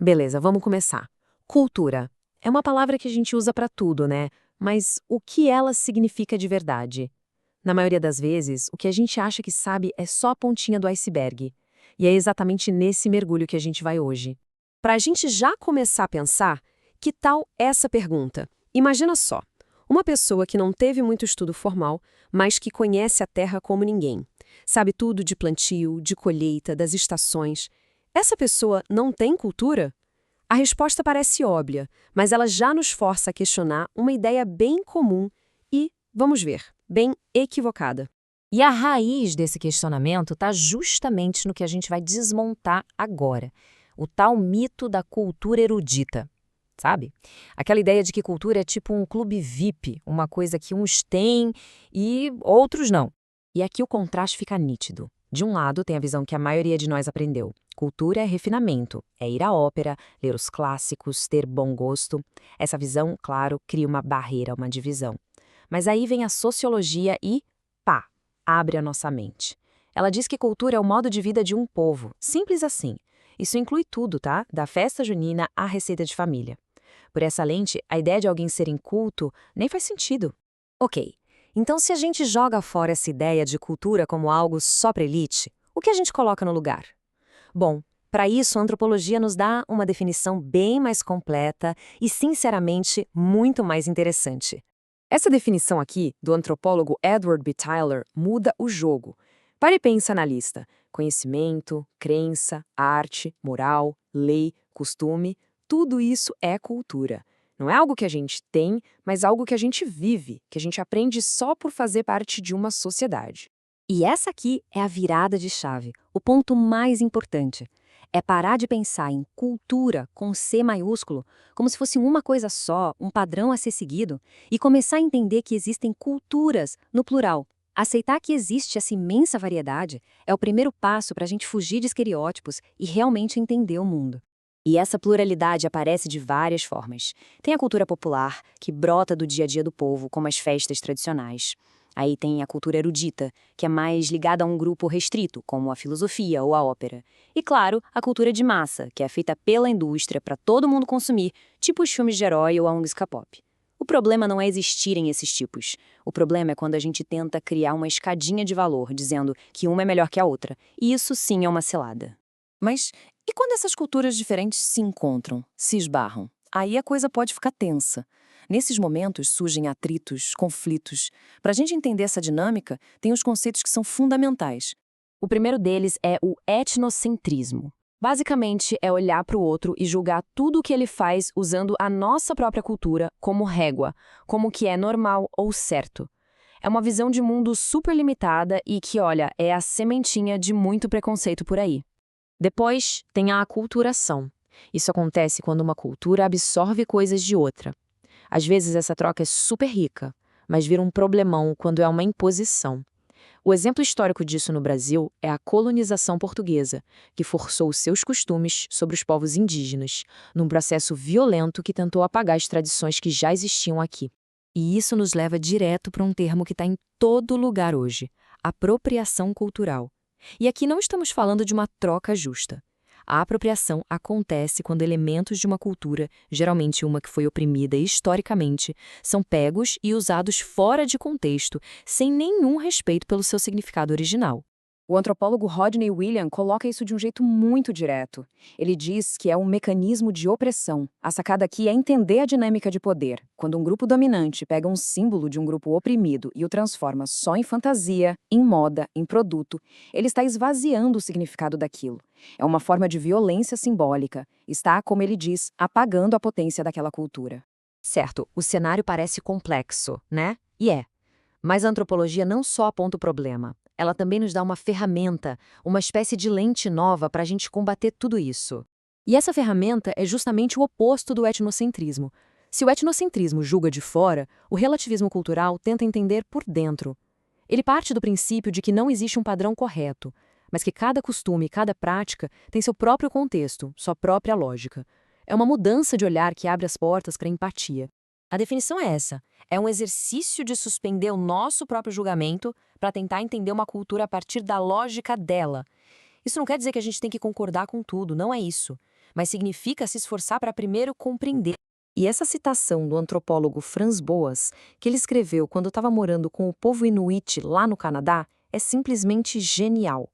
Beleza, vamos começar. Cultura. É uma palavra que a gente usa para tudo, né? Mas o que ela significa de verdade? Na maioria das vezes, o que a gente acha que sabe é só a pontinha do iceberg. E é exatamente nesse mergulho que a gente vai hoje. Para a gente já começar a pensar, que tal essa pergunta? Imagina só, uma pessoa que não teve muito estudo formal, mas que conhece a Terra como ninguém. Sabe tudo de plantio, de colheita, das estações. Essa pessoa não tem cultura? A resposta parece óbvia, mas ela já nos força a questionar uma ideia bem comum e, vamos ver, bem equivocada. E a raiz desse questionamento está justamente no que a gente vai desmontar agora, o tal mito da cultura erudita, sabe? Aquela ideia de que cultura é tipo um clube VIP, uma coisa que uns têm e outros não. E aqui o contraste fica nítido. De um lado, tem a visão que a maioria de nós aprendeu. Cultura é refinamento, é ir à ópera, ler os clássicos, ter bom gosto. Essa visão, claro, cria uma barreira, uma divisão. Mas aí vem a sociologia e, pá, abre a nossa mente. Ela diz que cultura é o modo de vida de um povo, simples assim. Isso inclui tudo, tá? Da festa junina à receita de família. Por essa lente, a ideia de alguém ser inculto nem faz sentido. Ok, então se a gente joga fora essa ideia de cultura como algo só para elite, o que a gente coloca no lugar? Bom, para isso a antropologia nos dá uma definição bem mais completa e, sinceramente, muito mais interessante. Essa definição aqui, do antropólogo Edward B. Tyler, muda o jogo. Pare e pensa na lista. Conhecimento, crença, arte, moral, lei, costume, tudo isso é cultura. Não é algo que a gente tem, mas algo que a gente vive, que a gente aprende só por fazer parte de uma sociedade. E essa aqui é a virada de chave, o ponto mais importante. É parar de pensar em cultura com C maiúsculo, como se fosse uma coisa só, um padrão a ser seguido, e começar a entender que existem culturas, no plural. Aceitar que existe essa imensa variedade é o primeiro passo para a gente fugir de estereótipos e realmente entender o mundo. E essa pluralidade aparece de várias formas. Tem a cultura popular, que brota do dia a dia do povo, como as festas tradicionais. Aí tem a cultura erudita, que é mais ligada a um grupo restrito, como a filosofia ou a ópera. E, claro, a cultura de massa, que é feita pela indústria para todo mundo consumir, tipo os filmes de herói ou a música pop. O problema não é existirem esses tipos. O problema é quando a gente tenta criar uma escadinha de valor, dizendo que uma é melhor que a outra. E isso sim é uma cilada. Mas e quando essas culturas diferentes se encontram, se esbarram? Aí a coisa pode ficar tensa. Nesses momentos surgem atritos, conflitos. Para a gente entender essa dinâmica, tem os conceitos que são fundamentais. O primeiro deles é o etnocentrismo. Basicamente, é olhar para o outro e julgar tudo o que ele faz usando a nossa própria cultura como régua, como o que é normal ou certo. É uma visão de mundo super limitada e que, olha, é a sementinha de muito preconceito por aí. Depois, tem a aculturação. Isso acontece quando uma cultura absorve coisas de outra. Às vezes essa troca é super rica, mas vira um problemão quando é uma imposição. O exemplo histórico disso no Brasil é a colonização portuguesa, que forçou os seus costumes sobre os povos indígenas, num processo violento que tentou apagar as tradições que já existiam aqui. E isso nos leva direto para um termo que está em todo lugar hoje: apropriação cultural. E aqui não estamos falando de uma troca justa. A apropriação acontece quando elementos de uma cultura, geralmente uma que foi oprimida historicamente, são pegos e usados fora de contexto, sem nenhum respeito pelo seu significado original. O antropólogo Rodney William coloca isso de um jeito muito direto. Ele diz que é um mecanismo de opressão. A sacada aqui é entender a dinâmica de poder. Quando um grupo dominante pega um símbolo de um grupo oprimido e o transforma só em fantasia, em moda, em produto, ele está esvaziando o significado daquilo. É uma forma de violência simbólica. Está, como ele diz, apagando a potência daquela cultura. Certo, o cenário parece complexo, né? E é. Mas a antropologia não só aponta o problema. Ela também nos dá uma ferramenta, uma espécie de lente nova para a gente combater tudo isso. E essa ferramenta é justamente o oposto do etnocentrismo. Se o etnocentrismo julga de fora, o relativismo cultural tenta entender por dentro. Ele parte do princípio de que não existe um padrão correto, mas que cada costume e cada prática tem seu próprio contexto, sua própria lógica. É uma mudança de olhar que abre as portas para a empatia. A definição é essa. É um exercício de suspender o nosso próprio julgamento para tentar entender uma cultura a partir da lógica dela. Isso não quer dizer que a gente tem que concordar com tudo, não é isso. mas significa se esforçar para primeiro compreender. E essa citação do antropólogo Franz Boas, que ele escreveu quando estava morando com o povo Inuit lá no Canadá, é simplesmente genial.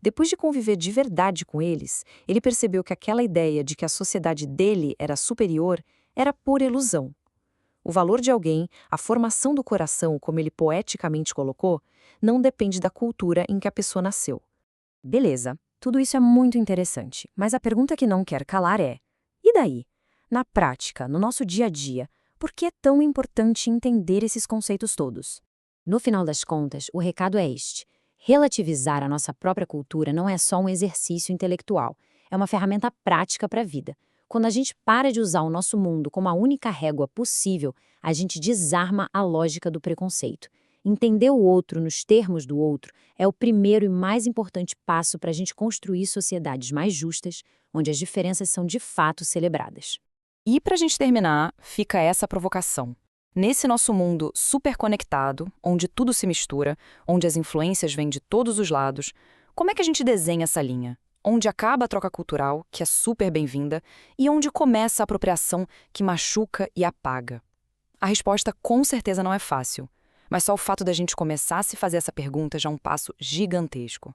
Depois de conviver de verdade com eles, ele percebeu que aquela ideia de que a sociedade dele era superior era pura ilusão. O valor de alguém, a formação do coração, como ele poeticamente colocou, não depende da cultura em que a pessoa nasceu. Beleza, tudo isso é muito interessante, mas a pergunta que não quer calar é: e daí? Na prática, no nosso dia a dia, por que é tão importante entender esses conceitos todos? No final das contas, o recado é este: relativizar a nossa própria cultura não é só um exercício intelectual, é uma ferramenta prática para a vida. Quando a gente para de usar o nosso mundo como a única régua possível, a gente desarma a lógica do preconceito. Entender o outro nos termos do outro é o primeiro e mais importante passo para a gente construir sociedades mais justas, onde as diferenças são de fato celebradas. E para a gente terminar, fica essa provocação. Nesse nosso mundo super conectado, onde tudo se mistura, onde as influências vêm de todos os lados, como é que a gente desenha essa linha? Onde acaba a troca cultural, que é super bem-vinda, e onde começa a apropriação, que machuca e apaga? A resposta com certeza não é fácil, mas só o fato da gente começar a se fazer essa pergunta já é um passo gigantesco.